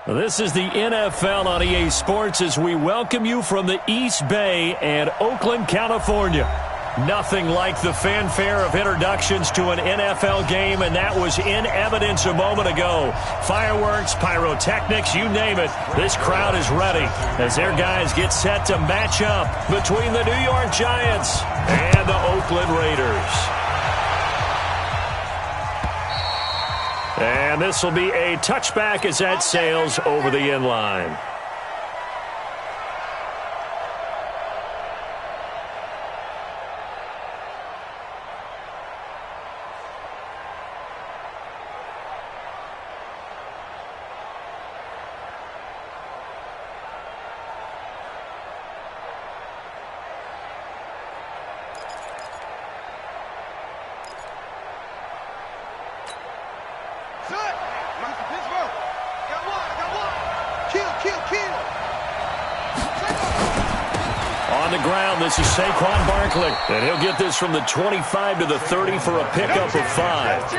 This is the NFL on EA Sports as we welcome you from the East Bay and Oakland, California. Nothing like the fanfare of introductions to an NFL game, and that was in evidence a moment ago. Fireworks, pyrotechnics, you name it. This crowd is ready as their guys get set to match up between the New York Giants and the Oakland Raiders. And this will be a touchback as that sails over the end line. On the ground, this is Saquon Barkley, and he'll get this from the 25 to the 30 for a pickup of 5.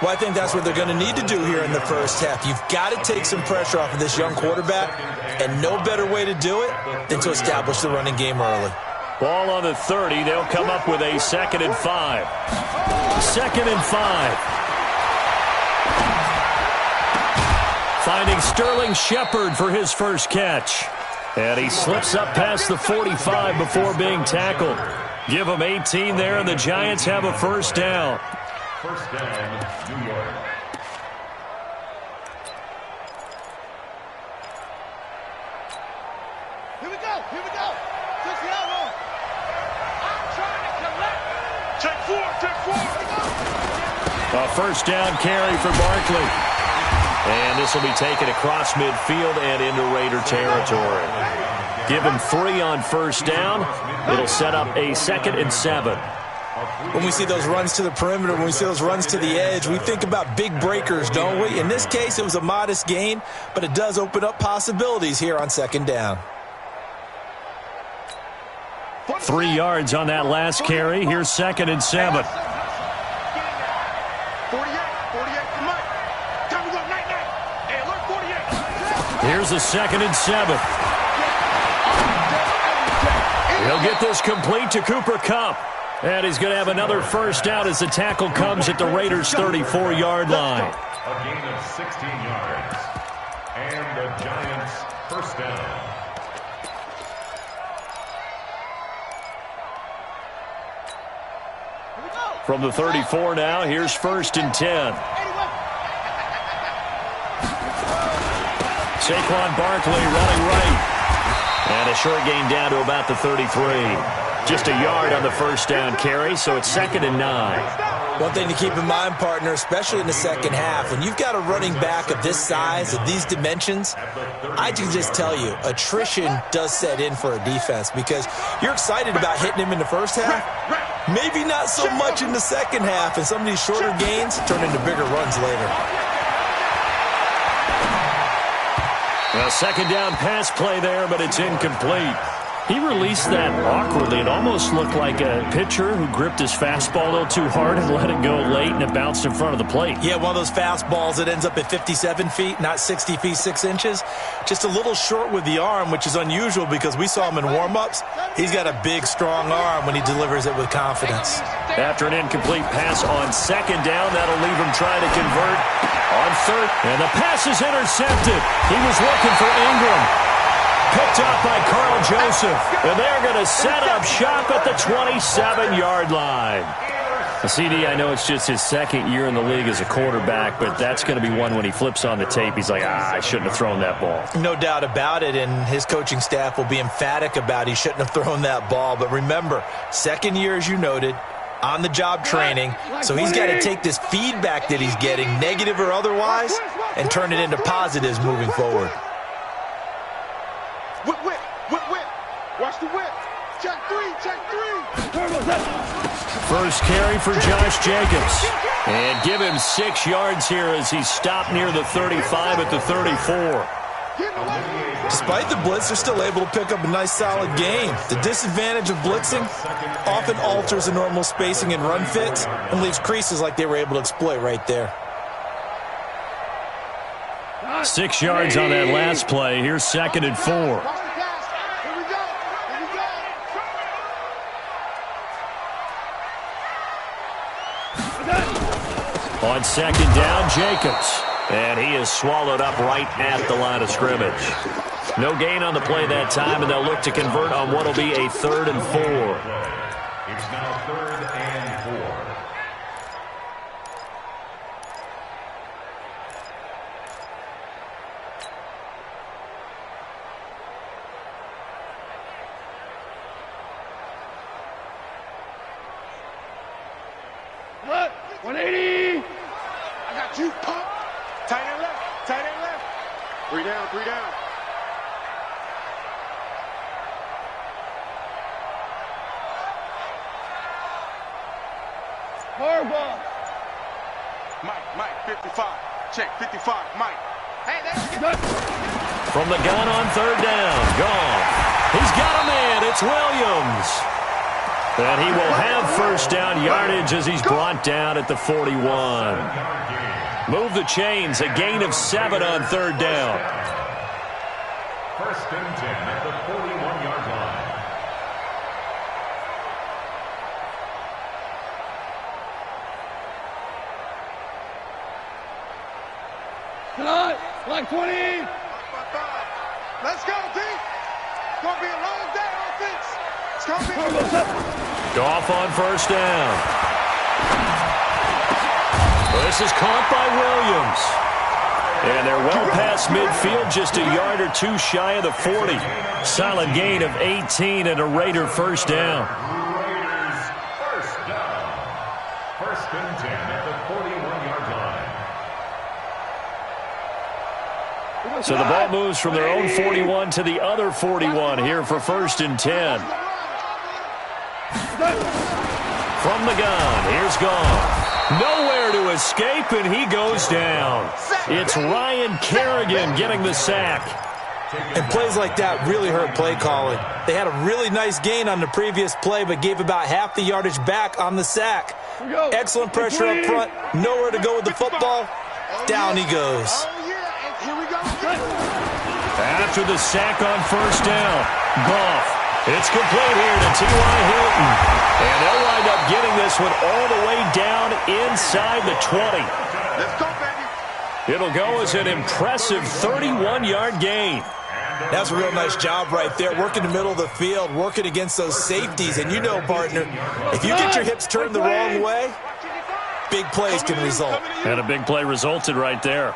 Well, I think that's what they're going to need to do here in the first half. You've got to take some pressure off of this young quarterback, and no better way to do it than to establish the running game early. Ball on the 30. They'll come up with a 2nd and 5. 2nd and 5. Finding Sterling Shepard for his first catch. And he slips up past the 45 before being tackled. Give him 18 there, and the Giants have a first down. First down, New York. Here we go. Touch the elbow. I'm trying to collect. Take 4. A first down carry for Barkley. And this will be taken across midfield and into Raider territory. Give him 3 on first down. It'll set up a 2nd and 7. When we see those runs to the perimeter, when we see those runs to the edge, we think about big breakers, don't we? In this case, it was a modest gain, but it does open up possibilities here on 2nd down. 3 yards on that last carry. Here's 2nd and 7. 48. Time to go, night. Hey, alert 48. Here's a 2nd and 7. He'll get this complete to Cooper Kupp. And he's going to have another first down as the tackle comes at the Raiders' 34-yard line. A gain of 16 yards. And the Giants' first down. From the 34 now, here's 1st and 10. Saquon Barkley running right. And a short gain down to about the 33. Just a yard on the first down carry, so it's 2nd and 9. One thing to keep in mind, partner, especially in the second half, when you've got a running back of this size, of these dimensions, I can just tell you, attrition does set in for a defense because you're excited about hitting him in the first half. Maybe not so much in the second half, and some of these shorter gains turn into bigger runs later. A 2nd down pass play there, but it's incomplete. He released that awkwardly. It almost looked like a pitcher who gripped his fastball a little too hard and let it go late, and it bounced in front of the plate. Yeah, one of those fastballs that ends up at 57 feet, not 60 feet, 6 inches. Just a little short with the arm, which is unusual because we saw him in warm-ups. He's got a big, strong arm when he delivers it with confidence. After an incomplete pass on 2nd down, that'll leave him trying to convert on 3rd. And the pass is intercepted. He was looking for Ingram. Picked up by Carl Joseph. And they're going to set up shop at the 27-yard line. CD, I know it's just his 2nd year in the league as a quarterback, but that's going to be one when he flips on the tape. He's like, I shouldn't have thrown that ball. No doubt about it, and his coaching staff will be emphatic about he shouldn't have thrown that ball. But remember, 2nd year, as you noted, on-the-job training, so he's got to take this feedback that he's getting, negative or otherwise, and turn it into positives moving forward. Whip. Watch the whip. Check 3. First carry for Josh Jacobs. And give him 6 yards here as he's stopped near the 35 at the 34. Despite the blitz, they're still able to pick up a nice solid gain. The disadvantage of blitzing often alters the normal spacing and run fits and leaves creases like they were able to exploit right there. 6 yards on that last play. Here's 2nd and 4. On 2nd down, Jacobs. And he is swallowed up right at the line of scrimmage. No gain on the play that time, and they'll look to convert on what will be a 3rd and 4. It's now 3rd and 4. Look, 180. I got you, pump. Tight end left, tight end left. 3 down, 3 down. Horrible. Mike, 55. Check, 55, Mike. Hey, that's good. From the gun on 3rd down, Goff. He's got a man. It's Williams. And he will have 1st down yardage as he's brought down at the 41. Move the chains, a gain of 7 on 3rd down. 1st and 10 at the 41-yard line. Tonight, like 20. Let's go, D. It's going to be a long day, offense. It's going to be Goff on 1st down. This is caught by Williams. And they're well past midfield, just a yard or 2 shy of the 40. Solid gain of 18 and a Raider 1st down. Raiders 1st down. 1st and 10 at the 41-yard line. So the ball moves from their own 41 to the other 41 here for 1st and 10. From the gun, here's Goff. Nowhere to escape, and he goes down. It's Ryan Kerrigan getting the sack. And plays like that really hurt play calling. They had a really nice gain on the previous play, but gave about half the yardage back on the sack. Excellent pressure up front. Nowhere to go with the football. Down he goes. Here we go. After the sack on 1st down, Goff. It's complete here to T.Y. Hilton. And they'll wind up getting this one all the way down inside the 20. Let's go, baby. It'll go as an impressive 31-yard gain. That's a real nice job right there. Working the middle of the field, working against those safeties. And you know, partner, if you get your hips turned the wrong way, big plays can result. And a big play resulted right there.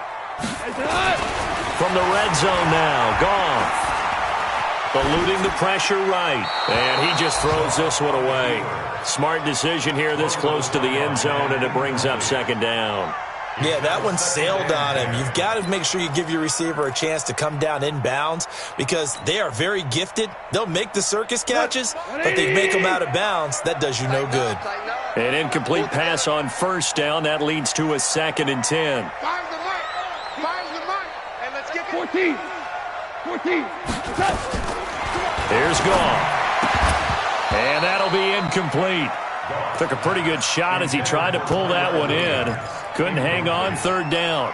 From the red zone now, Goff. Eluding the pressure right. And he just throws this one away. Smart decision here this close to the end zone, and it brings up 2nd down. Yeah, that one sailed on him. You've got to make sure you give your receiver a chance to come down inbounds because they are very gifted. They'll make the circus catches, but they make them out of bounds. That does you no good. An incomplete pass on 1st down. That leads to a 2nd and 10. Find the mic. Find the mic. And let's get 14. 14. Here's Goff. And that'll be incomplete. Took a pretty good shot as he tried to pull that one in. Couldn't hang on 3rd down.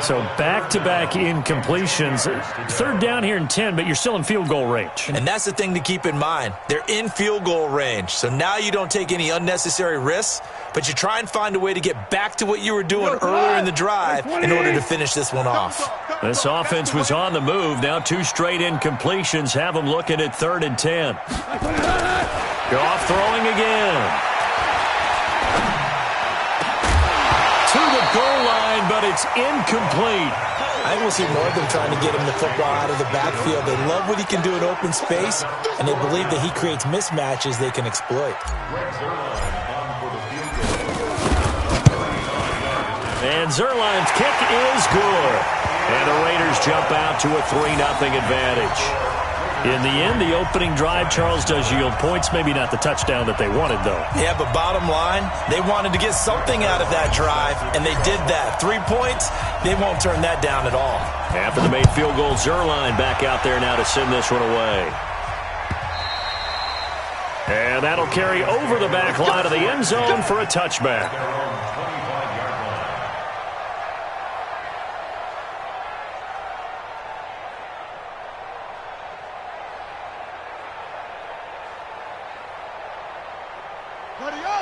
So back-to-back incompletions. 3rd down here in 10, but you're still in field goal range. And that's the thing to keep in mind. They're in field goal range. So now you don't take any unnecessary risks, but you try and find a way to get back to what you were doing earlier in the drive in order to finish this one off. This offense was on the move. Now 2 straight incompletions have them looking at 3rd and 10. Goff throwing again. To the goal line, but it's incomplete. I think we'll see more of them trying to get him the football out of the backfield. They love what he can do in open space, and they believe that he creates mismatches they can exploit. And Zerline's kick is good. And the Raiders jump out to a 3-0 advantage. In the end, the opening drive, Charles, does yield points. Maybe not the touchdown that they wanted, though. Yeah, but bottom line, they wanted to get something out of that drive, and they did that. 3 points, they won't turn that down at all. After the made field goal, Zerline back out there now to send this one away. And that'll carry over the back line of the end zone for a touchback.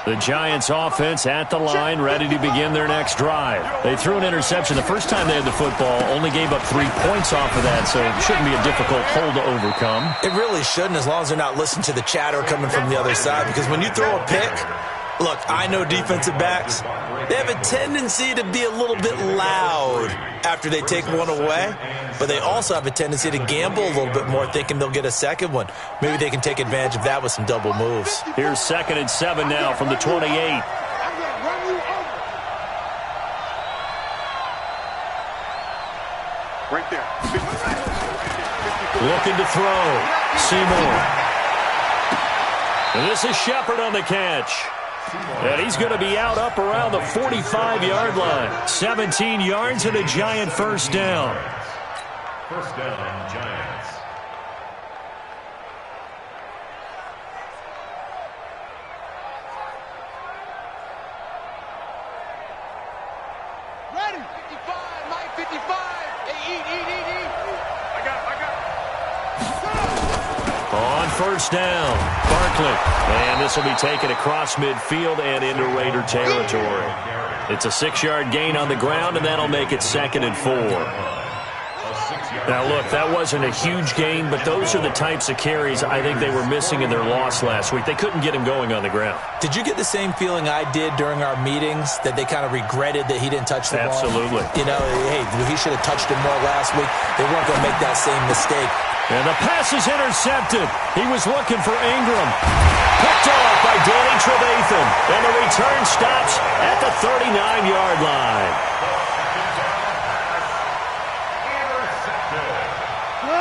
The Giants offense at the line, ready to begin their next drive. They threw an interception the first time they had the football, only gave up 3 points off of that, so it shouldn't be a difficult hole to overcome. It really shouldn't, as long as they're not listening to the chatter coming from the other side, because when you throw a pick, look, I know defensive backs, they have a tendency to be a little bit loud after they take one away, but they also have a tendency to gamble a little bit more, thinking they'll get a second one. Maybe they can take advantage of that with some double moves. Here's 2nd and 7 now from the 28. Right there. Looking to throw. Seymour. And this is Shepard on the catch. And he's going to be out up around the 45-yard line. 17 yards and a Giant first down. First down, Giants. Ready. 55, Mike, 55. Hey, eat. I got it. On first down, Barkley. And this will be taken across midfield and into Raider territory. It's a 6-yard gain on the ground, and that'll make it 2nd and 4. Now, look, that wasn't a huge gain, but those are the types of carries I think they were missing in their loss last week. They couldn't get him going on the ground. Did you get the same feeling I did during our meetings, that they kind of regretted that he didn't touch the ball? Absolutely. You know, hey, he should have touched it more last week. They weren't going to make that same mistake. And the pass is intercepted. He was looking for Ingram. Picked off by Danny Trevathan. And the return stops at the 39-yard line.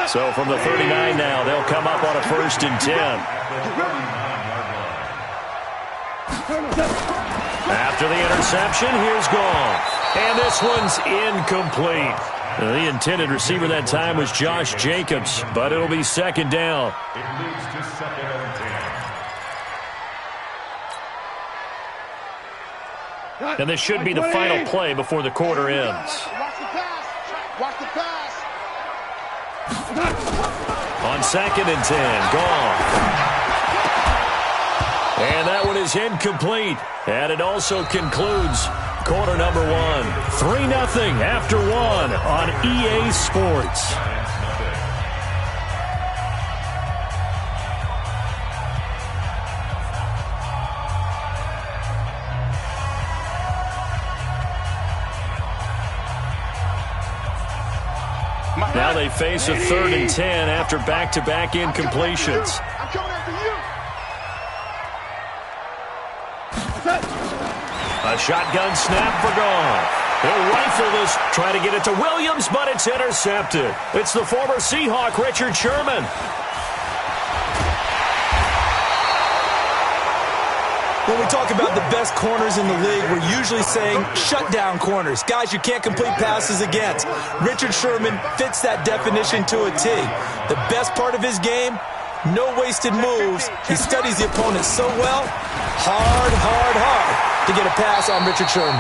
So from the 39 now, they'll come up on a 1st and 10. After the interception, here's Goff. And this one's incomplete. The intended receiver that time was Josh Jacobs, but it'll be 2nd down. It leads to 2nd and 10. And this should be the final play before the quarter ends. Watch the pass. Watch the pass. On 2nd and 10, Goff. And that one is incomplete. And it also concludes quarter number 1. 3-0 after 1 on EA Sports. Now they face a 3rd and 10 after back-to-back incompletions. I'm coming after you. A shotgun snap for Goff. He'll rifle this, try to get it to Williams, but it's intercepted. It's the former Seahawk, Richard Sherman. When we talk about the best corners in the league, we're usually saying shutdown corners, guys you can't complete passes against. Richard Sherman fits that definition to a T. The best part of his game, no wasted moves. He studies the opponent so well, hard to get a pass on Richard Sherman.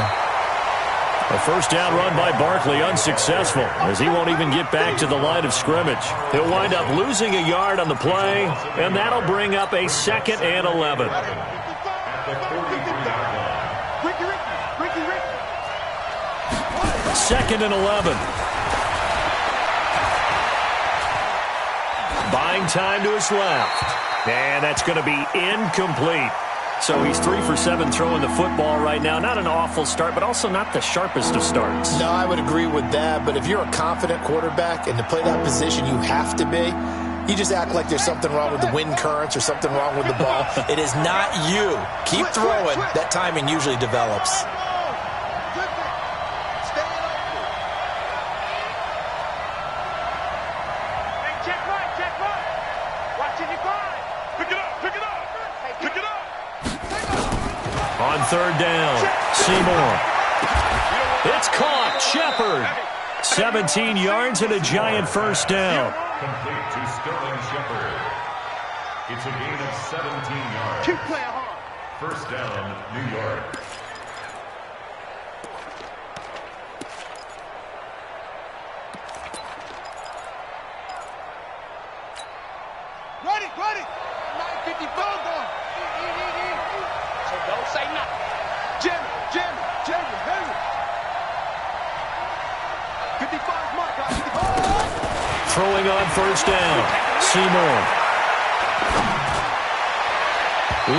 A first down run by Barkley unsuccessful, as he won't even get back to the line of scrimmage. He'll wind up losing a yard on the play, and that'll bring up a 2nd and 11. Ricky. 2nd and 11. Buying time to his left. And that's going to be incomplete. So he's 3 for 7 throwing the football right now. Not an awful start, but also not the sharpest of starts. No, I would agree with that. But if you're a confident quarterback and to play that position you have to be, you just act like there's something wrong with the wind currents or something wrong with the ball. It is not you. Keep throwing. That timing usually develops. On 3rd down, Seymour. It's caught. Shepard. 17 yards and a Giant first down. Complete to Sterling Shepard. It's a gain of 17 yards. Keep playing hard. First down, New York. Ready. 954 going. So don't Don't say nothing. Jimmy. 55's mark. Throwing on first down. Seymour.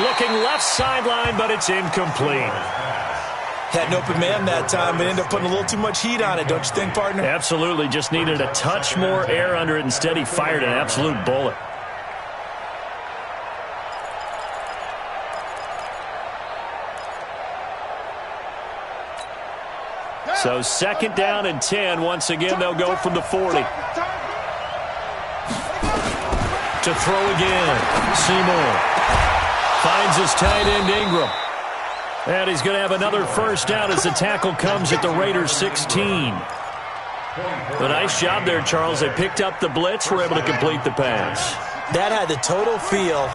Looking left sideline, but it's incomplete. Had an open man that time, but ended up putting a little too much heat on it, don't you think, partner? Absolutely. Just needed a touch more air under it. Instead, he fired an absolute bullet. So second down and 10. Once again, they'll go from the 40. To throw again. Seymour finds his tight end Ingram. And he's going to have another first down as the tackle comes at the Raiders' 16. A nice job there, Charles. They picked up the blitz, were able to complete the pass. That had the total feel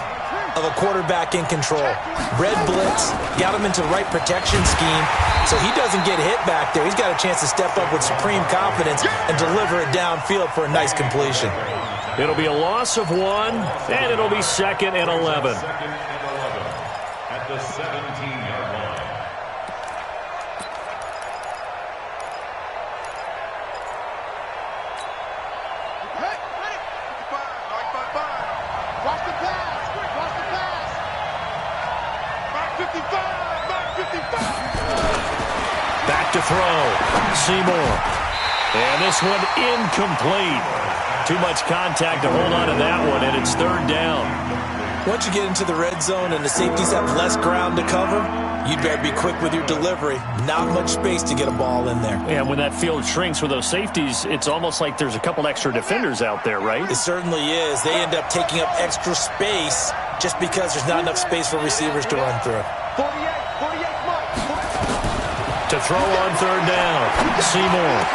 of a quarterback in control. Red blitz, got him into the right protection scheme, so he doesn't get hit back there. He's got a chance to step up with supreme confidence and deliver it downfield for a nice completion. It'll be a loss of 1, and it'll be 2nd and 11. At the 17-yard line. Watch the pass. Mark 55. Back to throw. Seymour. And this one incomplete. Too much contact to hold on to that one, and it's third down. Once you get into the red zone and the safeties have less ground to cover, you'd better be quick with your delivery. Not much space to get a ball in there. And when that field shrinks with those safeties, it's almost like there's a couple extra defenders out there, right? It certainly is. They end up taking up extra space just because there's not enough space for receivers to run through. 48 mark. To throw on third down. Seymour.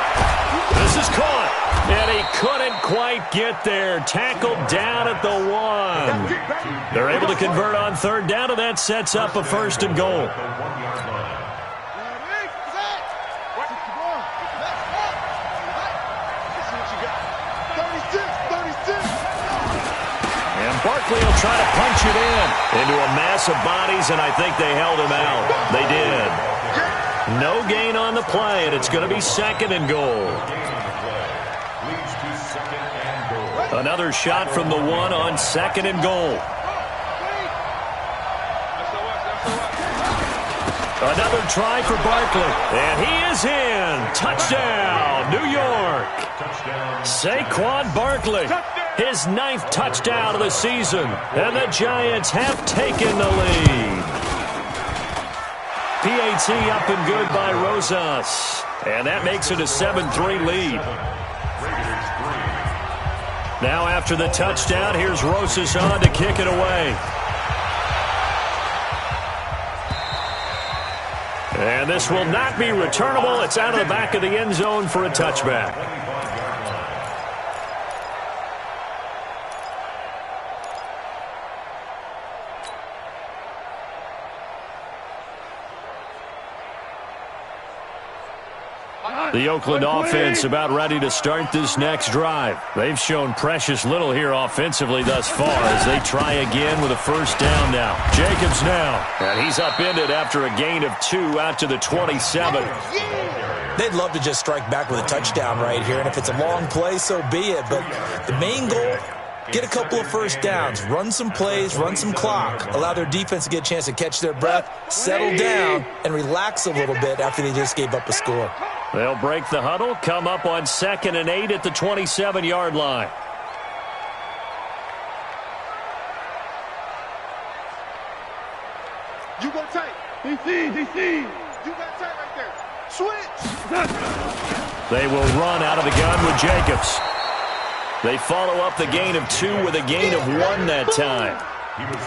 This is caught. And he couldn't quite get there. Tackled down at the 1. They're able to convert on third down, and that sets up a first and goal. And Barkley will try to punch it in into a mass of bodies, and I think they held him out. They did. No gain on the play, and it's going to be 2nd and goal. Another shot from the 1 on 2nd and goal. Another try for Barkley. And he is in. Touchdown, New York. Saquon Barkley. His 9th touchdown of the season. And the Giants have taken the lead. PAT up and good by Rosas. And that makes it a 7-3 lead. Now after the touchdown, here's Rosas on to kick it away. And this will not be returnable. It's out of the back of the end zone for a touchback. The Oakland offense about ready to start this next drive. They've shown precious little here offensively thus far as they try again with a first down now. Jacobs now. And he's upended after a gain of 2 out to the 27. They'd love to just strike back with a touchdown right here, and if it's a long play, so be it. But the main goal, get a couple of first downs, run some plays, run some clock, allow their defense to get a chance to catch their breath, settle down, and relax a little bit after they just gave up a score. They'll break the huddle, come up on 2nd and 8 at the 27-yard line. You go tight. DC. You got tight right there. Switch. They will run out of the gun with Jacobs. They follow up the gain of 2 with a gain of 1 that time.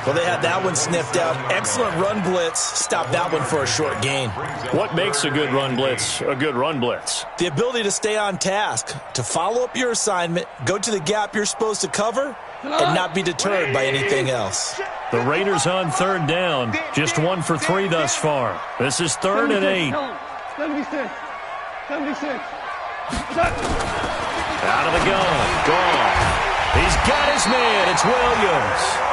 Well, they had that one sniffed out. Excellent run blitz. Stopped that one for a short gain. What makes a good run blitz a good run blitz? The ability to stay on task, to follow up your assignment, go to the gap you're supposed to cover, and not be deterred by anything else. The Raiders on third down, just 1 for 3 thus far. This is 3rd and 8. 76. Out of the gun. Gone. He's got his man. It's Williams.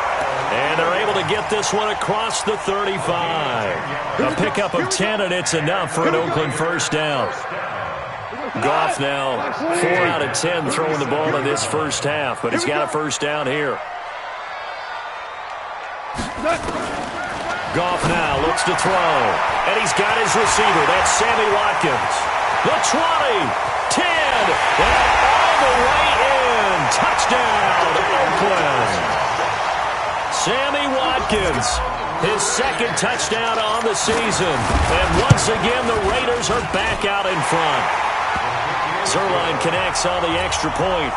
And they're able to get this one across the 35. A pickup of 10, and it's enough for an Oakland first down. Goff now 4 out of 10 throwing the ball in this first half, but he's got a first down here. Goff now looks to throw, and he's got his receiver. That's Sammy Watkins. The 20, 10, and all the way in. Touchdown, Oakland. Sammy Watkins, his second touchdown on the season. And once again, the Raiders are back out in front. Zerline connects on the extra point.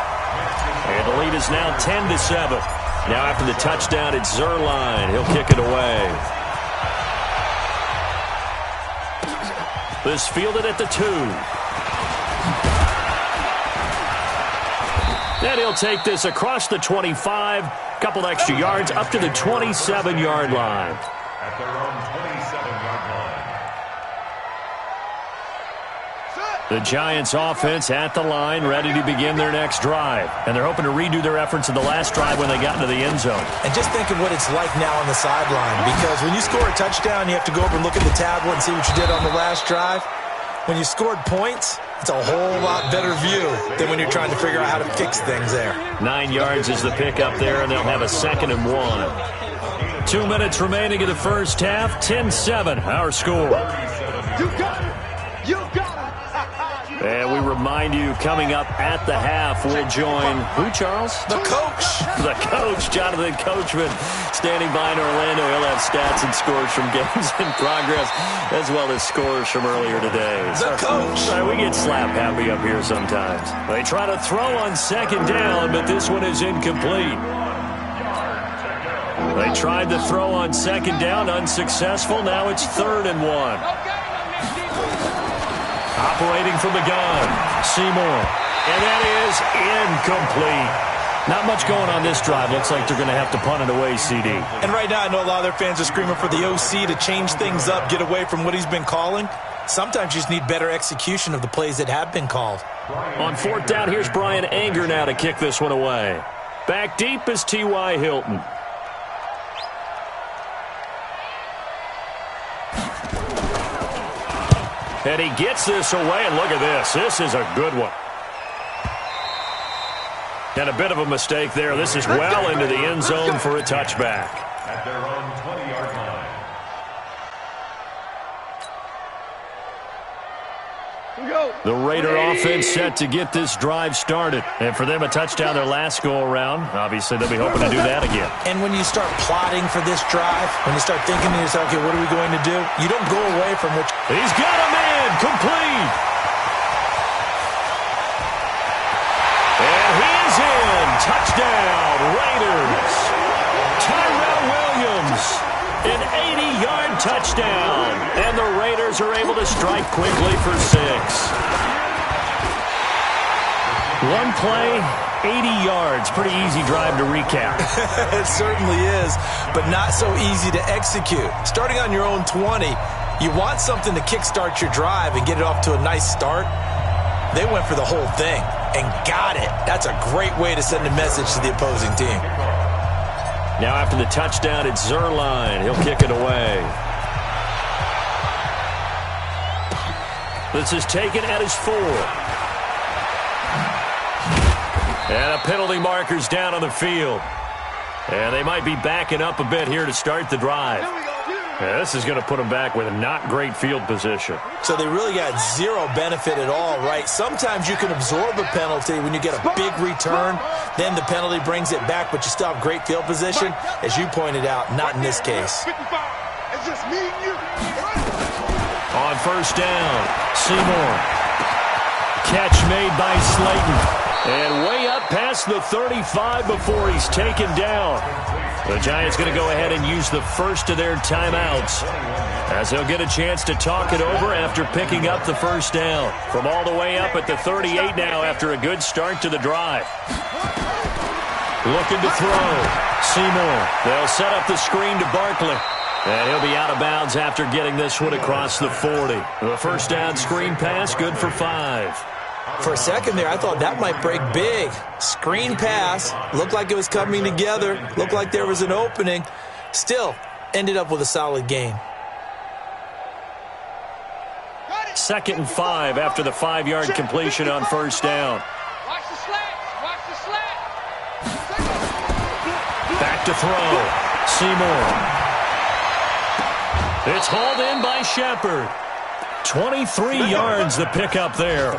And the lead is now 10-7. Now after the touchdown, it's Zerline. He'll kick it away. This fielded at the 2. Then he'll take this across the 25. Couple extra yards up to the 27-yard line. At their own 27-yard line. The Giants offense at the line, ready to begin their next drive. And they're hoping to redo their efforts in the last drive when they got into the end zone. And just think of what it's like now on the sideline, because when you score a touchdown, you have to go over and look at the tablet and see what you did on the last drive. When you scored points, it's a whole lot better view than when you're trying to figure out how to fix things there. 9 yards is the pickup there, and they'll have a 2nd and 1. 2 minutes remaining in the first half. 10-7, our score. You got it. You got it. And we remind you, coming up at the half, we'll join who, Charles? The coach. The coach, Jonathan Coachman, standing by in Orlando. He'll have stats and scores from games in progress, as well as scores from earlier today. The coach. We get slap happy up here sometimes. They try to throw on 2nd down, but this one is incomplete. They tried to throw on 2nd down, unsuccessful. Now it's 3rd and 1. Operating from the gun, Seymour. And that is incomplete. Not much going on this drive. Looks like they're going to have to punt it away, CD. And right now, I know a lot of their fans are screaming for the OC to change things up, get away from what he's been calling. Sometimes you just need better execution of the plays that have been called. On 4th down, here's Brian Anger now to kick this one away. Back deep is T.Y. Hilton. And he gets this away, and look at this. This is a good one. And a bit of a mistake there. This is well into the end zone for a touchback. At their own 20-yard line. The Raider offense set to get this drive started. And for them, a touchdown their last go-around. Obviously, they'll be hoping to do that again. And when you start plotting for this drive, when you start thinking to yourself, okay, what are we going to do? You don't go away from what... He's got him in. Complete. And he is in. Touchdown, Raiders. Tyrell Williams. An 80-yard touchdown. And the Raiders are able to strike quickly for 6. One play, 80 yards. Pretty easy drive to recap. It certainly is, but not so easy to execute. Starting on your own 20, you want something to kickstart your drive and get it off to a nice start. They went for the whole thing and got it. That's a great way to send a message to the opposing team. Now after the touchdown, it's Zerline. He'll kick it away. This is taken at his 4. And a penalty marker's down on the field. And they might be backing up a bit here to start the drive. Yeah, this is going to put them back with a not great field position. So they really got zero benefit at all, right? Sometimes you can absorb a penalty when you get a big return. Then the penalty brings it back, but you still have great field position. As you pointed out, not in this case. It's just me and you. On 1st down, Seymour. Catch made by Slayton. And way up past the 35 before he's taken down. The Giants going to go ahead and use the first of their timeouts, as they'll get a chance to talk it over after picking up the first down. From all the way up at the 38 now after a good start to the drive. Looking to throw. Seymour. They'll set up the screen to Barkley. And he'll be out of bounds after getting this one across the 40. The first down screen pass, good for 5. For a second there, I thought that might break big. Screen pass. Looked like it was coming together. Looked like there was an opening. Still, ended up with a solid gain. 2nd and 5 after the 5-yard completion on first down. Watch the slats. Watch the slats. Back to throw. Seymour. It's hauled in by Shepard. 23 yards the pickup there.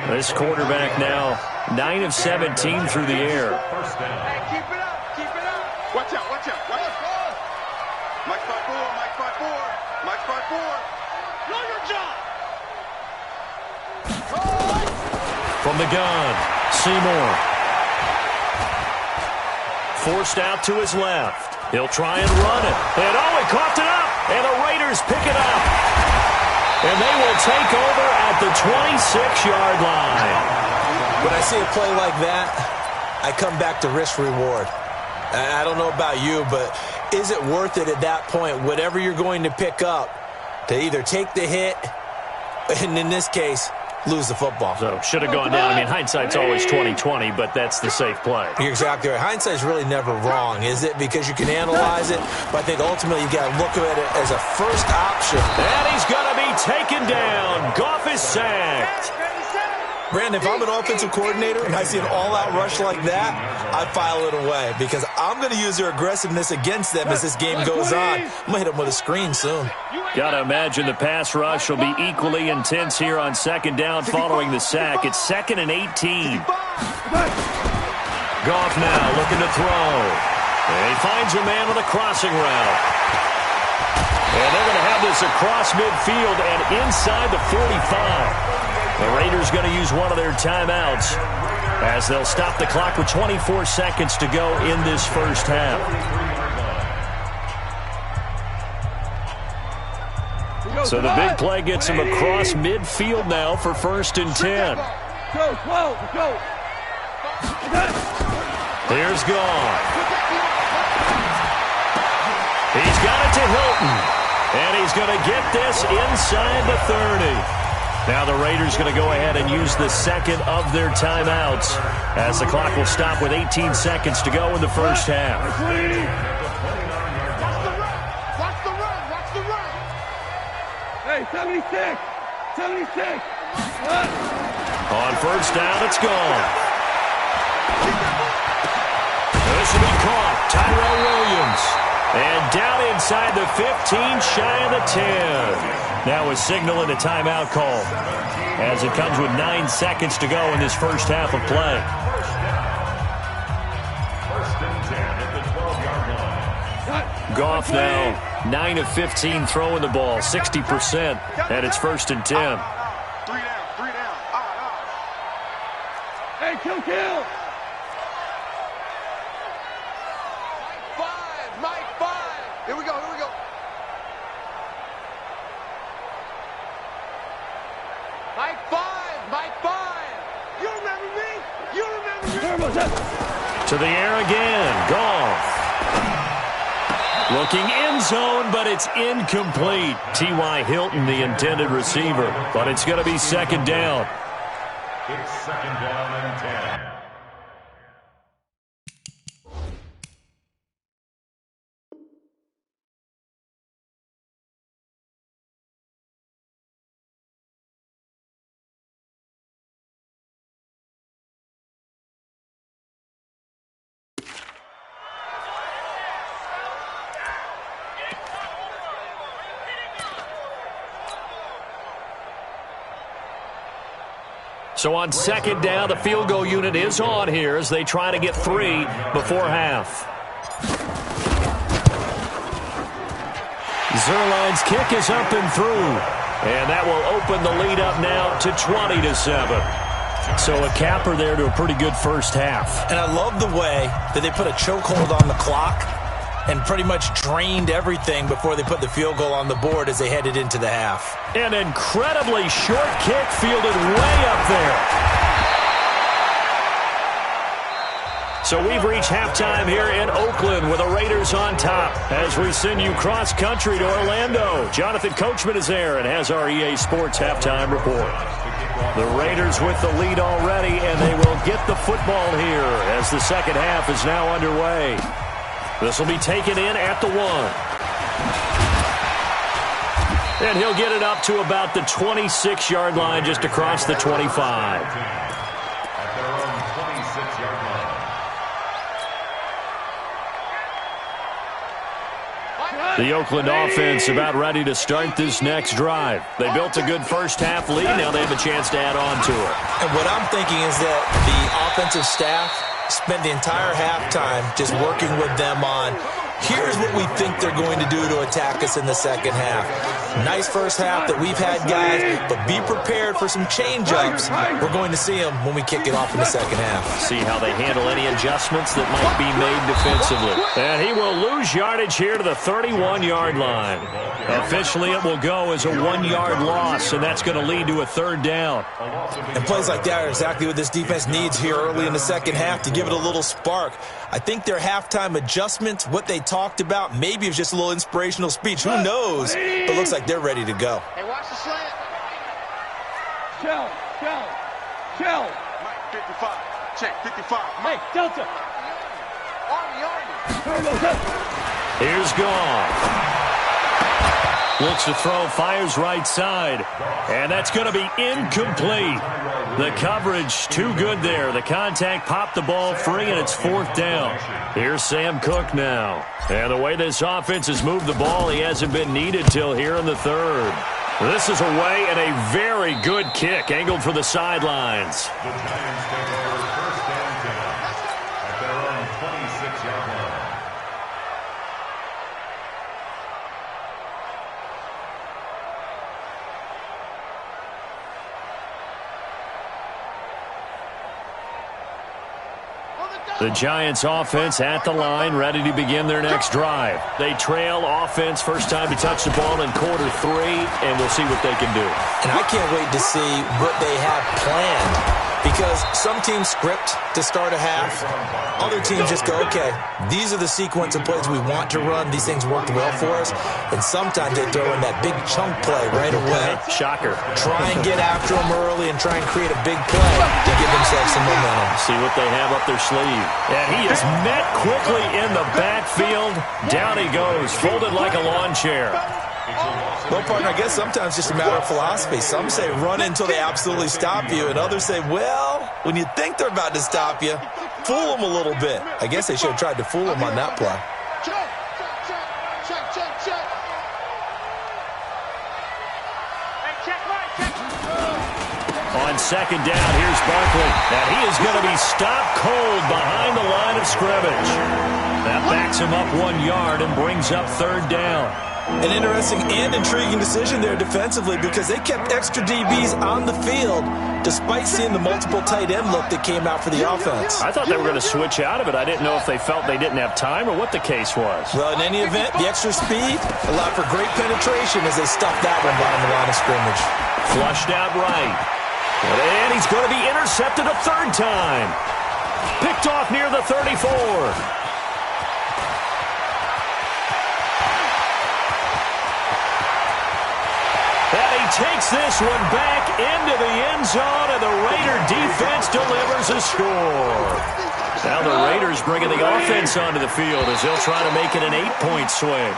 This quarterback now 9 of 17 through the air. Hey, keep it up. Keep it up. Watch out. Watch out. Watch out. Mike 5-4. Mike 5-4. Mike 5-4. Know your job. From the gun, Seymour. Forced out to his left. He'll try and run it. And he coughed it up. And the Raiders pick it up. And they will take over at the 26-yard line. When I see a play like that, I come back to risk-reward. I don't know about you, but is it worth it at that point, whatever you're going to pick up, to either take the hit, and in this case, lose the football? So, should have gone down. I mean, hindsight's always 20/20, but that's the safe play. You're exactly right. Hindsight's really never wrong, is it? Because you can analyze it, but I think ultimately you got to look at it as a first option. And he's going to be taken down. Goff is sacked. Brandon, if I'm an offensive coordinator and I see an all-out rush like that, I file it away because I'm going to use their aggressiveness against them as this game goes on. I'm going to hit them with a screen soon. Got to imagine the pass rush will be equally intense here on 2nd down following the sack. It's 2nd and 18. Goff now looking to throw. And he finds a man on a crossing route. And they're going to have this across midfield and inside the 45. The Raiders going to use one of their timeouts as they'll stop the clock with 24 seconds to go in this first half. So the big play gets him across midfield now for 1st and 10. Here's Goff. He's got it to Hilton. And he's going to get this inside the 30. Now the Raiders going to go ahead and use the 2nd of their timeouts as the clock will stop with 18 seconds to go in the first half. Watch the run. Watch the run. Hey, 76. 76. On first down, it's gone. This will be caught. Tyrell Williams. And down inside the 15, shy of the 10. Now a signal and a timeout call as it comes with 9 seconds to go in this first half of play. 1st and 10 at the 12-yard line. Goff now 9 of 15 throwing the ball, 60%, and it's 1st and 10. 3 down. 3 down. Hey, kill. Mike 5. Here we go. Mike 5. You remember me? To the air again. Goff. Looking end zone, but it's incomplete. T.Y. Hilton, the intended receiver. But it's going to be 2nd down. It's 2nd down and 10. So on 2nd down, the field goal unit is on here as they try to get 3 before half. Zerline's kick is up and through. And that will open the lead up now to 20-7. So a capper there to a pretty good first half. And I love the way that they put a chokehold on the clock and pretty much drained everything before they put the field goal on the board as they headed into the half. An incredibly short kick fielded way up there. So we've reached halftime here in Oakland with the Raiders on top as we send you cross-country to Orlando. Jonathan Coachman is there and has our EA Sports halftime report. The Raiders with the lead already, and they will get the football here as the second half is now underway. This will be taken in at the 1. And he'll get it up to about the 26-yard line just across the 25. The Oakland offense about ready to start this next drive. They built a good first-half lead. Now they have a chance to add on to it. And what I'm thinking is that the offensive staff spent the entire halftime just working with them on, here's what we think they're going to do to attack us in the second half. Nice first half that we've had, guys, but be prepared for some change-ups. We're going to see them when we kick it off in the second half. See how they handle any adjustments that might be made defensively. And he will lose yardage here to the 31-yard line. Officially, it will go as a 1-yard loss, and that's going to lead to a third down. And plays like that are exactly what this defense needs here early in the second half to give it a little spark. I think their halftime adjustments, what they talked about, maybe it was just a little inspirational speech. Who knows? But it looks like they're ready to go. Hey, watch the slant. Shell. Mike, 55. Check, 55. Mike, Delta. Army. Here's Gone. Looks to throw, fires right side. And that's going to be incomplete. The coverage too good there. The contact popped the ball free, and it's fourth down. Here's Sam Cook now. And the way this offense has moved the ball, he hasn't been needed till here in the third. This is away and a very good kick, angled for the sidelines. The Giants take over first and 10 at their own 26-yard line. The Giants offense at the line, ready to begin their next drive. They trail offense, first time to touch the ball in quarter 3, and we'll see what they can do. And I can't wait to see what they have planned, because some teams script to start a half. Other teams just go, okay, these are the sequence of plays we want to run. These things worked well for us. And sometimes they throw in that big chunk play right away. Shocker. Try and get after them early and try and create a big play to give themselves some momentum. See what they have up their sleeve. And he is met quickly in the backfield. Down he goes, folded like a lawn chair. Well, partner, I guess sometimes it's just a matter of philosophy. Some say run until they absolutely stop you, and others say, well, when you think they're about to stop you, fool them a little bit. I guess they should have tried to fool them on that play. Check. On second down, here's Barkley. And he is going to be stopped cold behind the line of scrimmage. That backs him up 1 yard and brings up third down. An interesting and intriguing decision there defensively, because they kept extra DBs on the field despite seeing the multiple tight end look that came out for the offense. I thought they were going to switch out of it. I didn't know if they felt they didn't have time or what the case was. Well, in any event, the extra speed allowed for great penetration as they stuffed that one behind the line of scrimmage. Flushed out right. And he's going to be intercepted a third time. Picked off near the 34. And he takes this one back into the end zone, and the Raider defense delivers a score. Now the Raiders bringing the offense onto the field as they'll try to make it an 8-point swing.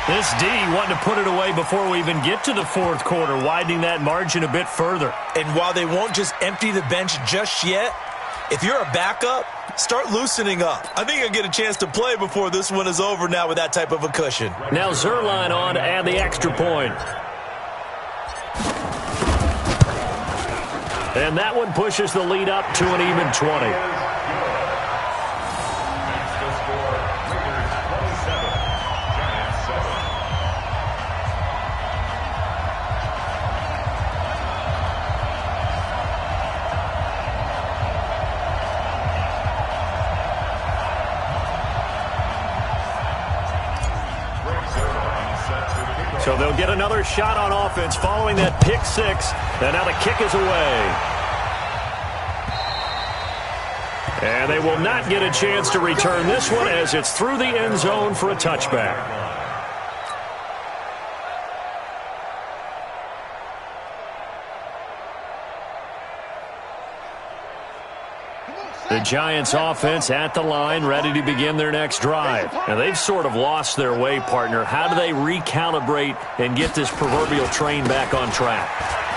This D wanting to put it away before we even get to the fourth quarter, widening that margin a bit further. And while they won't just empty the bench just yet, if you're a backup, start loosening up. I think you'll get a chance to play before this one is over now with that type of a cushion. Now Zerline on to add the extra point. And that one pushes the lead up to an even 20. So they'll get another shot on offense following that pick six. And now the kick is away. And they will not get a chance to return this one as it's through the end zone for a touchback. The Giants offense at the line, ready to begin their next drive. And they've sort of lost their way, partner. How do they recalibrate and get this proverbial train back on track?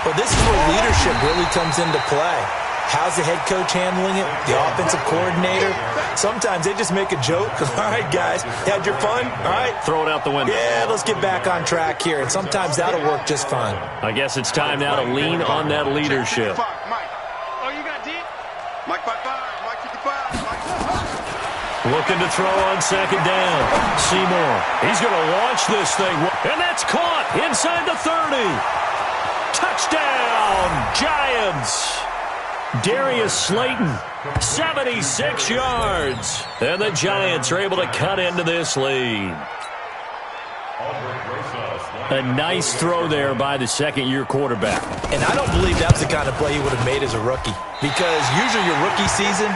Well, this is where leadership really comes into play. How's the head coach handling it? The offensive coordinator? Sometimes they just make a joke. All right, guys, had your fun? All right. Throw it out the window. Yeah, let's get back on track here. And sometimes that'll work just fine. I guess it's time now to lean on that leadership. Oh, you got deep? Mike 5-5. Mike 55. Looking to throw on second down. Seymour. He's going to launch this thing. And that's caught inside the 30. Touchdown, Giants. Darius Slayton, 76 yards. And the Giants are able to cut into this lead. A nice throw there by the second-year quarterback. And I don't believe that was the kind of play he would have made as a rookie, because usually your rookie season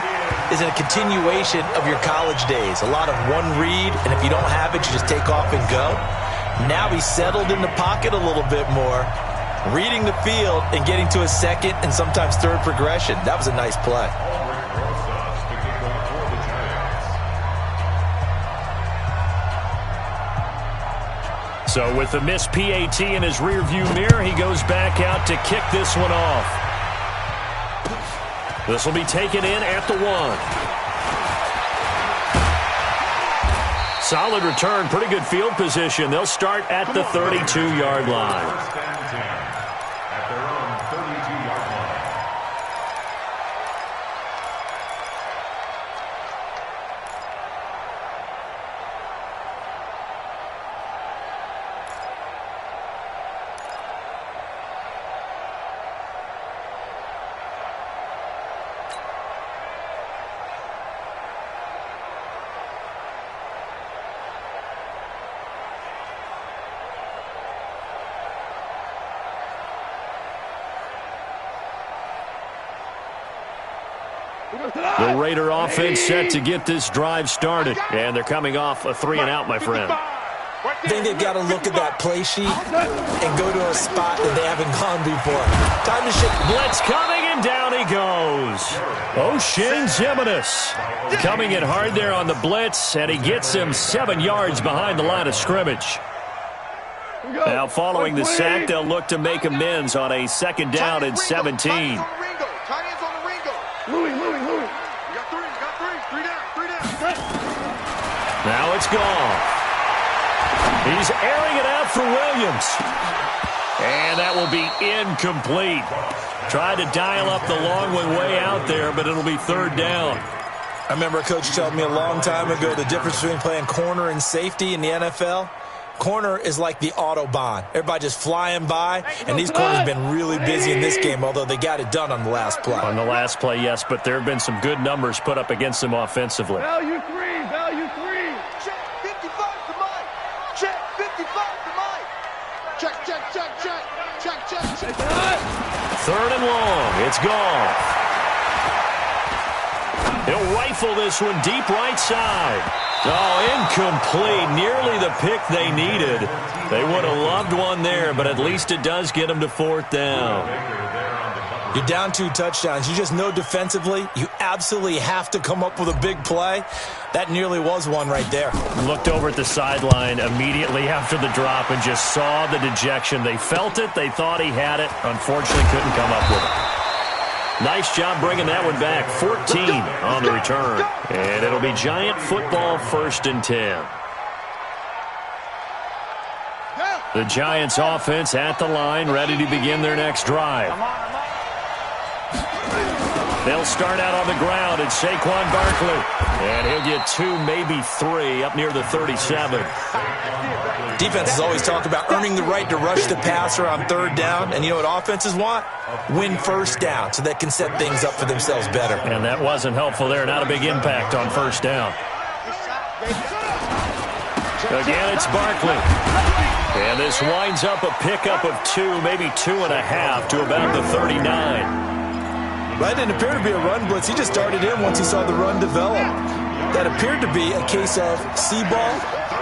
is a continuation of your college days. A lot of one read, and if you don't have it, you just take off and go. Now he's settled in the pocket a little bit more, reading the field and getting to a second and sometimes third progression. That was a nice play. So with the missed PAT in his rearview mirror, he goes back out to kick this one off. This will be taken in at the 1. Solid return, pretty good field position. They'll start at the 32-yard line. The Raider offense set to get this drive started. And they're coming off a 3-and-out, my friend. I think they've got to look at that play sheet and go to a spot that they haven't gone before. Time to shift. Blitz coming, and down he goes. O'Shane Zimenez coming in hard there on the blitz, and he gets him 7 yards behind the line of scrimmage. Now following the sack, they'll look to make amends on a second down and 17. Now it's gone. He's airing it out for Williams. And that will be incomplete. Tried to dial up the long one way out there, but it'll be third down. I remember a coach telling me a long time ago the difference between playing corner and safety in the NFL. Corner is like the Autobahn. Everybody just flying by, and these corners have been really busy in this game, although they got it done on the last play. On the last play, yes, but there have been some good numbers put up against them offensively. Value 3. Check 55 to Mike. Check 55 to Mike. Check. Third and long. It's gone. He'll rifle this one deep right side. Oh, incomplete. Nearly the pick they needed. They would have loved one there, but at least it does get them to fourth down. You're down 2 touchdowns. You just know defensively you absolutely have to come up with a big play. That nearly was one right there. Looked over at the sideline immediately after the drop and just saw the dejection. They felt it. They thought he had it. Unfortunately, couldn't come up with it. Nice job bringing that one back. 14 on the return. And it'll be Giant football, 1st and 10. The Giants offense at the line, ready to begin their next drive. They'll start out on the ground at Saquon Barkley. And he'll get 2, maybe 3 up near the 37. Defenses always talk about earning the right to rush the passer on third down. And you know what offenses want? Win first down so they can set things up for themselves better. And that wasn't helpful there. Not a big impact on first down. Again, it's Barkley. And this winds up a pickup of 2, maybe 2.5 to about the 39. That didn't appear to be a run blitz. He just darted in once he saw the run develop. That appeared to be a case of see ball,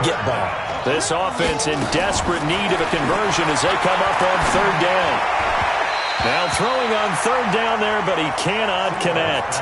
get ball. This offense in desperate need of a conversion as they come up on third down. Now throwing on third down there, but he cannot connect.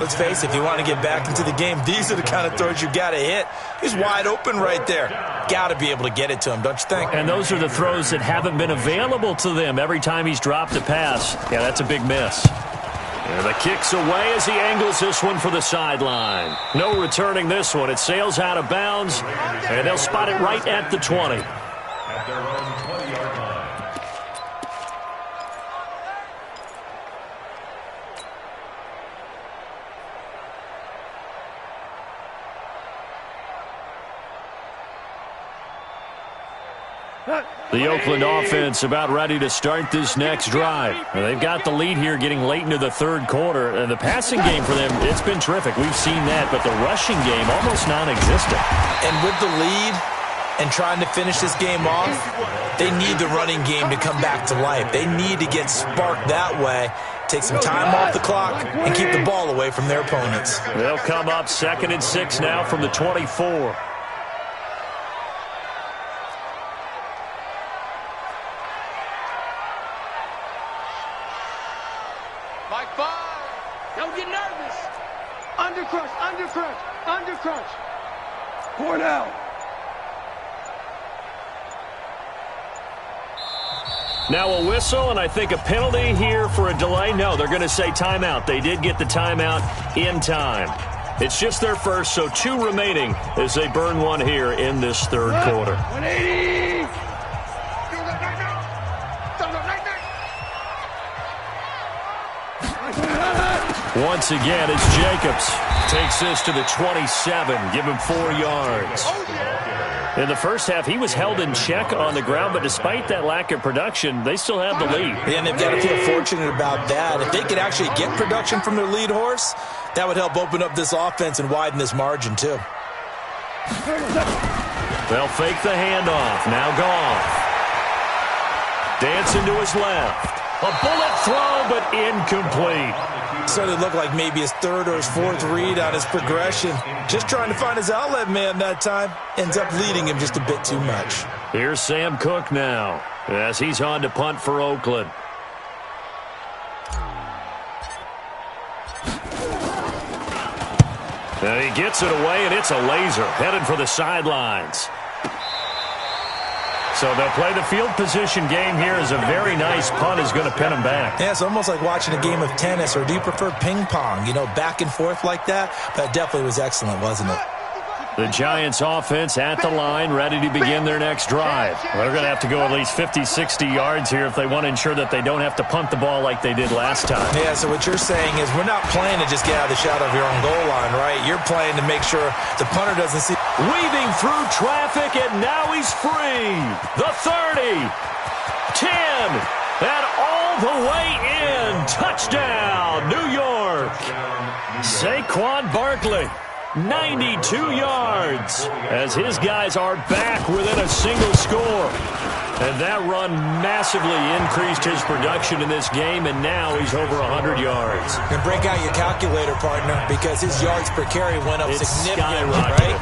Let's face it, if you want to get back into the game, these are the kind of throws you got to hit. He's wide open right there. Got to be able to get it to him, don't you think? And those are the throws that haven't been available to them every time he's dropped a pass. Yeah, that's a big miss. And the kick's away as he angles this one for the sideline. No returning this one. It sails out of bounds, and they'll spot it right at the 20. At their own 20-yard line. The Oakland offense about ready to start this next drive. They've got the lead here getting late into the third quarter. And the passing game for them, it's been terrific. We've seen that, but the rushing game almost non-existent. And with the lead and trying to finish this game off, they need the running game to come back to life. They need to get sparked that way, take some time off the clock, and keep the ball away from their opponents. They'll come up 2nd and 6 now from the 24. Don't get nervous. Undercrush, undercrush, undercrush. Cornell. Now a whistle, and I think a penalty here for a delay. No, they're going to say timeout. They did get the timeout in time. It's just their first, so 2 remaining as they burn one here in this third quarter. 180. Once again, it's Jacobs. Takes this to the 27. Give him 4 yards. In the first half, he was held in check on the ground, but despite that lack of production, they still have the lead. And they've got to feel fortunate about that. If they could actually get production from their lead horse, that would help open up this offense and widen this margin, too. They'll fake the handoff. Now Goff. Dancing to his left. A bullet throw, but incomplete. Started to look like maybe his 3rd or his 4th read on his progression. Just trying to find his outlet man that time. Ends up leading him just a bit too much. Here's Sam Cook now as he's on to punt for Oakland. And he gets it away, and it's a laser headed for the sidelines. So they'll play the field position game here as a very nice punt is going to pin them back. Yeah, it's almost like watching a game of tennis, or do you prefer ping pong? You know, back and forth like that? That definitely was excellent, wasn't it? The Giants offense at the line, ready to begin their next drive. They're going to have to go at least 50, 60 yards here if they want to ensure that they don't have to punt the ball like they did last time. Yeah, so what you're saying is we're not playing to just get out of the shadow of your own goal line, right? You're playing to make sure the punter doesn't see. Weaving through traffic, and now he's free. The 30, 10, and all the way in. Touchdown, New York. Saquon Barkley. 92 yards as his guys are back within a single score. And that run massively increased his production in this game, and now he's over 100 yards. And break out your calculator, partner, because his yards per carry went up significantly, right?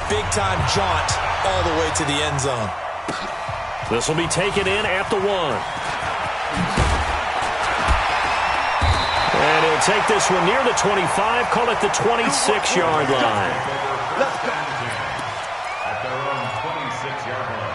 Big-time jaunt all the way to the end zone. This will be taken in at the 1. And he'll take this one near the 25, call it the 26-yard line. At their own 26-yard line.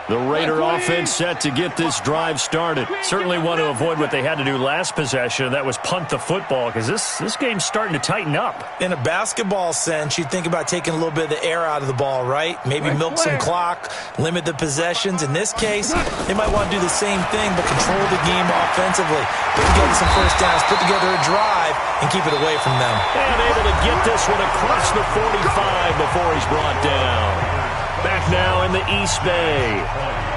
The Raider offense set to get this drive started. Certainly want to avoid what they had to do last possession. That was punt the football, because this game's starting to tighten up. In a basketball sense, you think about taking a little bit of the air out of the ball, right? Maybe milk some clock, limit the possessions. In this case, they might want to do the same thing, but control the game offensively. Put together some first downs, put together a drive, and keep it away from them. And able to get this one across the 45 before he's brought down. Back now in the East Bay.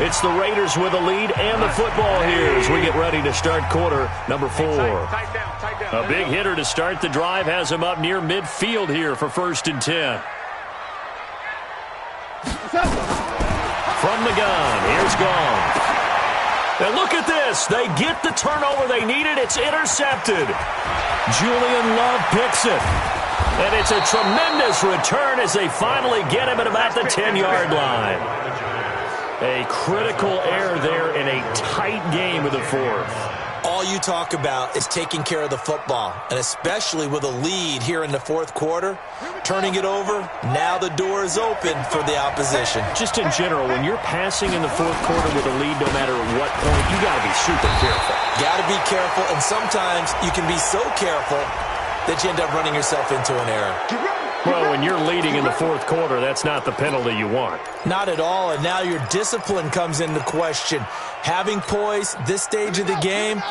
It's the Raiders with a lead and the football here as we get ready to start quarter number 4. A big hitter to start the drive has him up near midfield here for 1st and 10. From the gun, here's Goff. And look at this. They get the turnover they needed. It's intercepted. Julian Love picks it. And it's a tremendous return as they finally get him at about the 10-yard line. A critical error there in a tight game of the 4th. All you talk about is taking care of the football, and especially with a lead here in the 4th quarter, turning it over, now the door is open for the opposition. Just in general, when you're passing in the 4th quarter with a lead, no matter what point, you got to be super careful. Got to be careful, and sometimes you can be so careful that you end up running yourself into an error. Well, when you're leading in the 4th quarter, that's not the penalty you want. Not at all, and now your discipline comes into question. Having poise this stage of the game,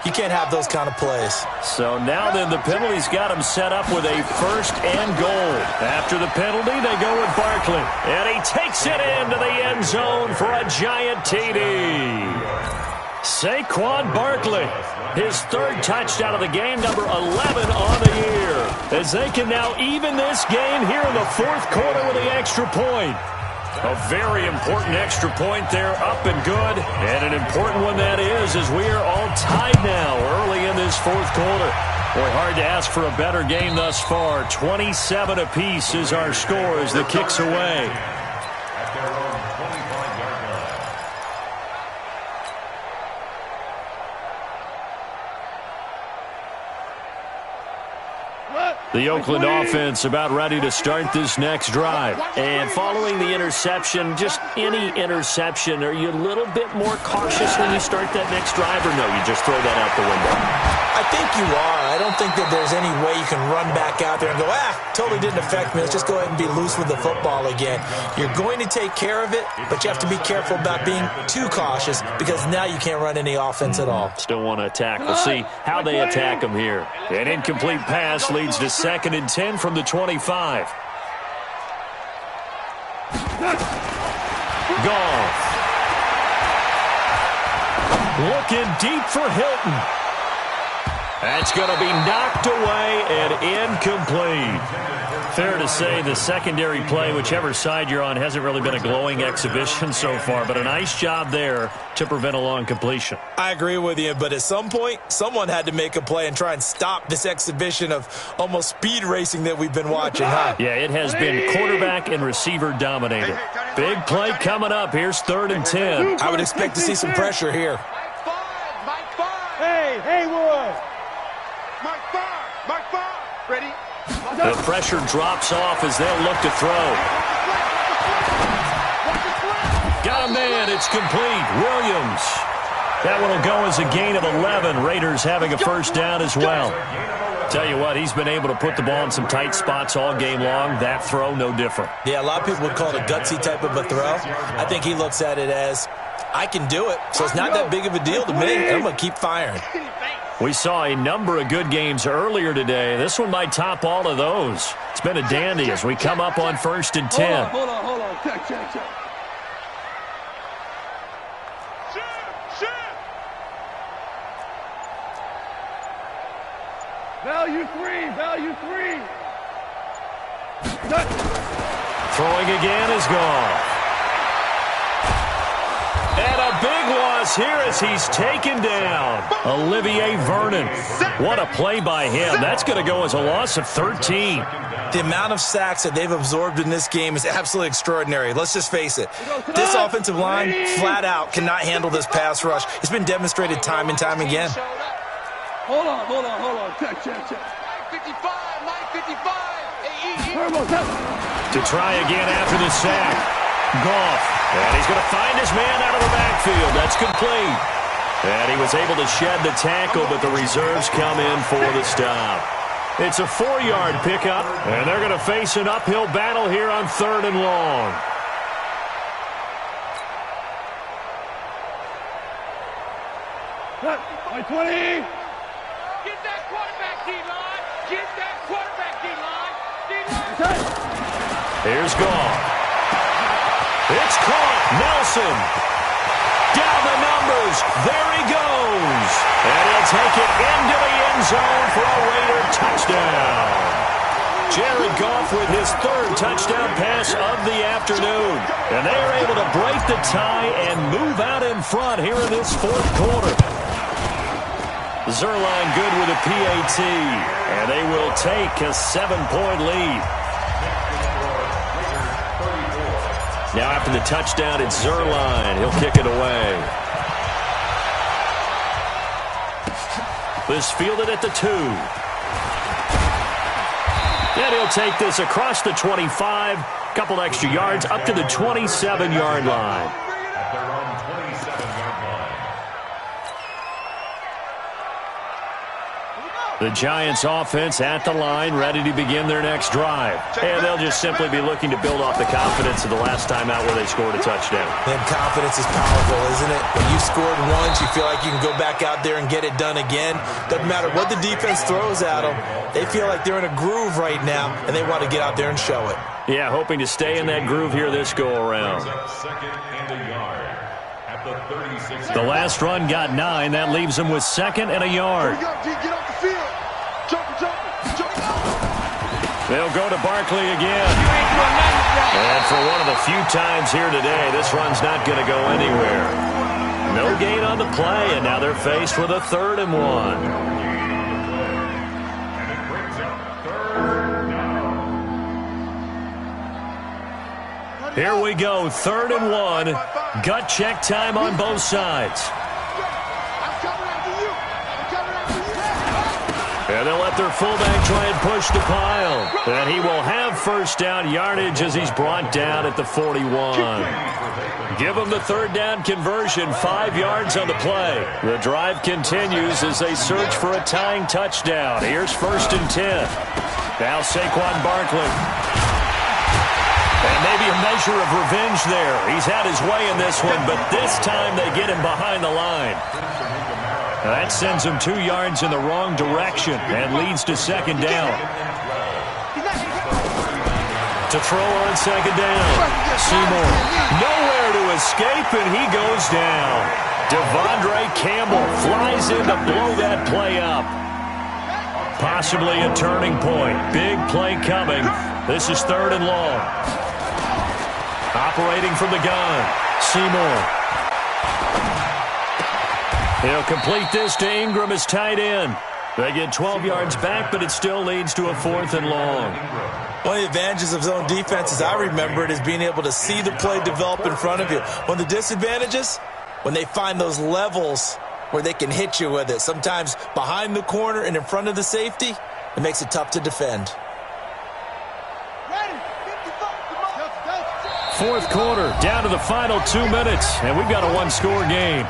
you can't have those kind of plays. So now then, the penalty's got him set up with a 1st and goal. After the penalty, they go with Barkley. And he takes it into the end zone for a giant TD. Saquon Barkley, his 3rd touchdown of the game, number 11 on the year. As they can now even this game here in the 4th quarter with the extra point. A very important extra point there, up and good. And an important one that is, as we are all tied now early in this 4th quarter. Boy, hard to ask for a better game thus far. 27 apiece is our score as the kick's away. The Oakland offense about ready to start this next drive. And following the interception, just any interception, are you a little bit more cautious when you start that next drive, or no, you just throw that out the window? I think you are. I don't think that there's any way you can run back out there and go, totally didn't affect me. Let's just go ahead and be loose with the football again. You're going to take care of it, but you have to be careful about being too cautious because now you can't run any offense at all. Still want to attack. We'll see how they attack them here. An incomplete pass leads to 2nd and 10 from the 25. Goff. Looking deep for Hilton. That's going to be knocked away and incomplete. Fair to say the secondary play, whichever side you're on, hasn't really been a glowing exhibition so far, but a nice job there to prevent a long completion. I agree with you, but at some point, someone had to make a play and try and stop this exhibition of almost speed racing that we've been watching, huh? Yeah, it has been quarterback and receiver dominated. Big play coming up. Here's 3rd and 10. I would expect to see some pressure here. Hey, Haywood! Mark 5, ready? The pressure drops off as they'll look to throw. Got a man, it's complete. Williams. That one will go as a gain of 11. Raiders having a 1st down as well. Tell you what, he's been able to put the ball in some tight spots all game long. That throw, no different. Yeah, a lot of people would call it a gutsy type of a throw. I think he looks at it as, I can do it, so it's not that big of a deal to me, and I'm going to keep firing. We saw a number of good games earlier today. This one might top all of those. It's been a dandy as we come up on 1st and 10. Hold on. Check. Value three. Throwing again is gone. And a big loss here as he's taken down. Olivier Vernon. What a play by him. That's going to go as a loss of 13. The amount of sacks that they've absorbed in this game is absolutely extraordinary. Let's just face it. This offensive line, flat out, cannot handle this pass rush. It's been demonstrated time and time again. Hold on. Check. 55. To try again after the sack. Goff. And he's going to find his man out of the backfield. That's complete. And he was able to shed the tackle, but the reserves come in for the stop. It's a 4-yard pickup, and they're going to face an uphill battle here on 3rd and long. By 20. Get that quarterback, D-line. Get that quarterback, D-line. D-line. Here's Goff. It's caught. Nelson. Down the numbers. There he goes. And he'll take it into the end zone for a Raider touchdown. Jared Goff with his 3rd touchdown pass of the afternoon. And they are able to break the tie and move out in front here in this 4th quarter. Zuerlein good with a PAT. And they will take a 7-point lead. Now after the touchdown, it's Zuerlein. He'll kick it away. This fielded at the 2. And he'll take this across the 25. Couple extra yards up to the 27-yard line. At their own 27-yard line. The Giants offense at the line, ready to begin their next drive. And they'll just simply be looking to build off the confidence of the last time out where they scored a touchdown. And confidence is powerful, isn't it? When you scored once, you feel like you can go back out there and get it done again. Doesn't matter what the defense throws at them. They feel like they're in a groove right now, and they want to get out there and show it. Yeah, hoping to stay in that groove here this go-around. The last run got 9. That leaves them with 2nd and a yard. Get off the field. Jump. They'll go to Barkley again. And for one of the few times here today, this run's not going to go anywhere. No gain on the play, and now they're faced with a 3rd and 1. Here we go, 3rd and 1. Gut check time on both sides. And they'll let their fullback try and push the pile. And he will have 1st down yardage as he's brought down at the 41. Give him the 3rd down conversion, 5 yards on the play. The drive continues as they search for a tying touchdown. Here's 1st and 10. Now Saquon Barkley. And maybe a measure of revenge there. He's had his way in this one, but this time they get him behind the line. That sends him 2 yards in the wrong direction and leads to 2nd down. To throw on 2nd down. Seymour nowhere to escape, and he goes down. Devondre Campbell flies in to blow that play up. Possibly a turning point. Big play coming. This is 3rd and long. Operating from the gun. Seymour. He'll complete this to Ingram as tight end. They get 12 yards back, but it still leads to a 4th and long. One of the advantages of zone defense, as I remember it, is being able to see the play develop in front of you. One of the disadvantages, when they find those levels where they can hit you with it, sometimes behind the corner and in front of the safety, it makes it tough to defend. 4th quarter, down to the final 2 minutes, and we've got a 1-score game.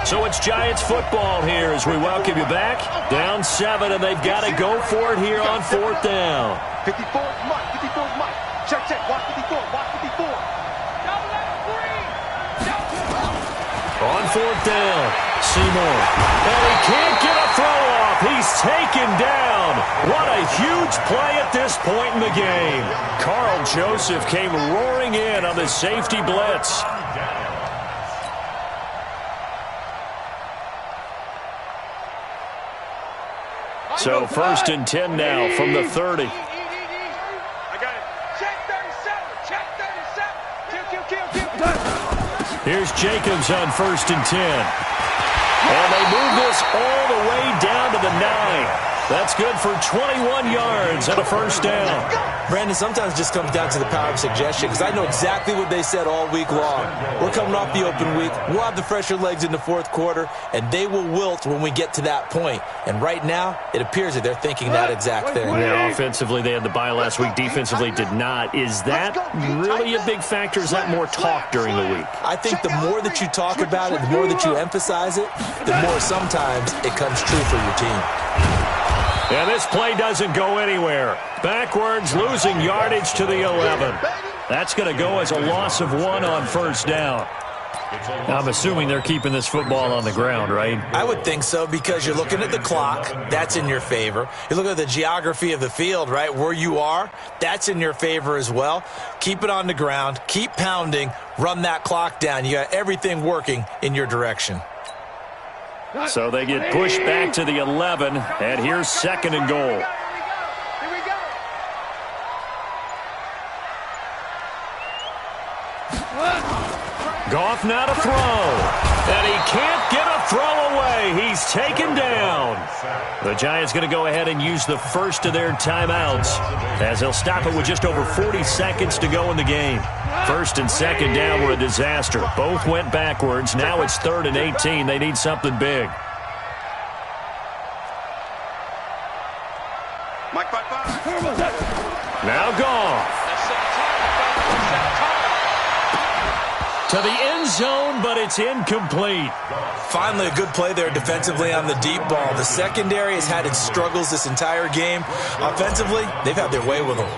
So it's Giants football here as we welcome you back. Down 7, and they've got to go for it here on 4th down. 54 is Mike. 54 is Mike. Check. Watch 54. Watch 54. On 4th down, Seymour. And he can't get a throw off. He's taken down. What a huge play at this point in the game. Carl Joseph came roaring in on the safety blitz. So 1st and 10 now from the 30. I got it. Check 37. Check 37. Kill. Here's Jacobs on 1st and 10. And they move this all the way down to the 9. That's good for 21 yards and a first down. Brandon, sometimes it just comes down to the power of suggestion, because I know exactly what they said all week long. We're coming off the open week. We'll have the fresher legs in the fourth quarter, and they will wilt when we get to that point. And right now, it appears that they're thinking that exact thing. Yeah, offensively, they had the bye last week. Defensively, did not. Is that really a big factor? Is that more talk during the week? I think the more that you talk about it, the more that you emphasize it, the more sometimes it comes true for your team. And this play doesn't go anywhere. Backwards, losing yardage to the 11. That's going to go as a loss of 1 on first down. I'm assuming they're keeping this football on the ground, right? I would think so, because you're looking at the clock. That's in your favor. You look at the geography of the field, right, where you are. That's in your favor as well. Keep it on the ground. Keep pounding. Run that clock down. You got everything working in your direction. So they get pushed back to the 11, and here's 2nd and goal. Here we go. Goff now to throw, and he can't get a throw away. He's taken down. The Giants going to go ahead and use the first of their timeouts, as they'll stop it with just over 40 seconds to go in the game. 1st and 2nd down were a disaster. Both went backwards. Now it's 3rd and 18. They need something big. Now Goff. To the end zone, but it's incomplete. Finally, a good play there defensively on the deep ball. The secondary has had its struggles this entire game. Offensively, they've had their way with them.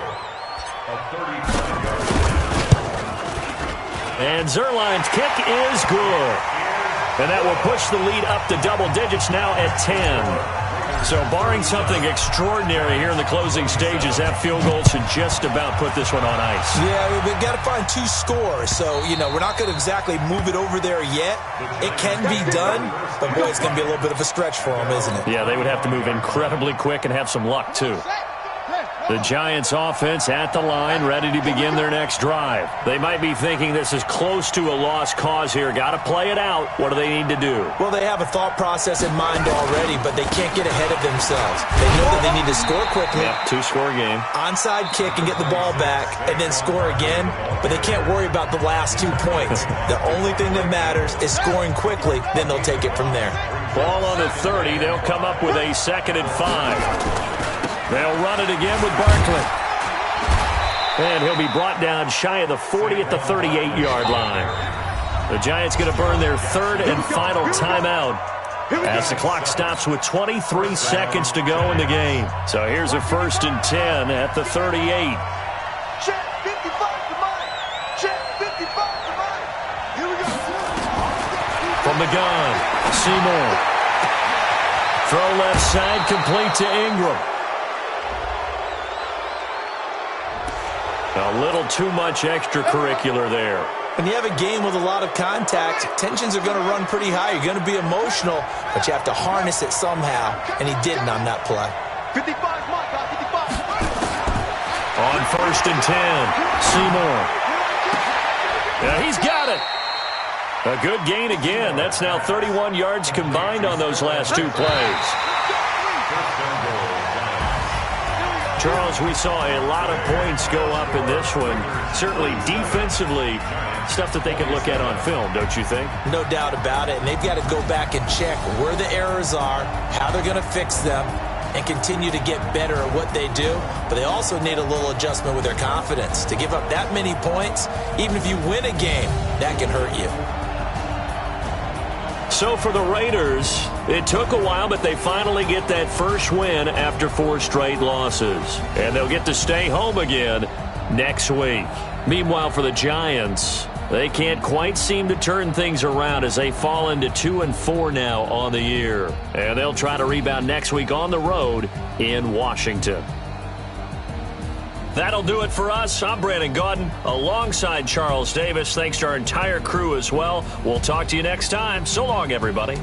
And Zerline's kick is good. And that will push the lead up to double digits now at 10. So barring something extraordinary here in the closing stages, that field goal should just about put this one on ice. Yeah, we've got to find 2 scores. So, we're not going to exactly move it over there yet. It can be done, but boy, it's going to be a little bit of a stretch for them, isn't it? Yeah, they would have to move incredibly quick and have some luck, too. The Giants offense at the line, ready to begin their next drive. They might be thinking this is close to a lost cause here. Got to play it out. What do they need to do? Well, they have a thought process in mind already, but they can't get ahead of themselves. They know that they need to score quickly. Yep, 2-score game. Onside kick and get the ball back, and then score again. But they can't worry about the last 2 points. The only thing that matters is scoring quickly. Then they'll take it from there. Ball on the 30. They'll come up with a 2nd and 5. They'll run it again with Barkley. And he'll be brought down shy of the 40 at the 38-yard line. The Giants going to burn their 3rd and final timeout as the clock stops with 23 seconds to go in the game. So here's a 1st and 10 at the 38. Check 55 to mine. Check 55 to mine. Here we go. From the gun, Seymour. Throw left side, complete to Ingram. A little too much extracurricular there. When you have a game with a lot of contact, tensions are going to run pretty high. You're going to be emotional, but you have to harness it somehow, and he didn't on that play. 55, Mike, 55. On 1st and 10, Seymour. Yeah, he's got it. A good gain again. That's now 31 yards combined on those last 2 plays. Charles, we saw a lot of points go up in this one. Certainly defensively, stuff that they can look at on film, don't you think? No doubt about it. And they've got to go back and check where the errors are, how they're going to fix them, and continue to get better at what they do. But they also need a little adjustment with their confidence. To give up that many points, even if you win a game, that can hurt you. So for the Raiders, it took a while, but they finally get that first win after 4 straight losses. And they'll get to stay home again next week. Meanwhile, for the Giants, they can't quite seem to turn things around as they fall into 2-4 now on the year. And they'll try to rebound next week on the road in Washington. That'll do it for us. I'm Brandon Gaudin alongside Charles Davis. Thanks to our entire crew as well. We'll talk to you next time. So long, everybody.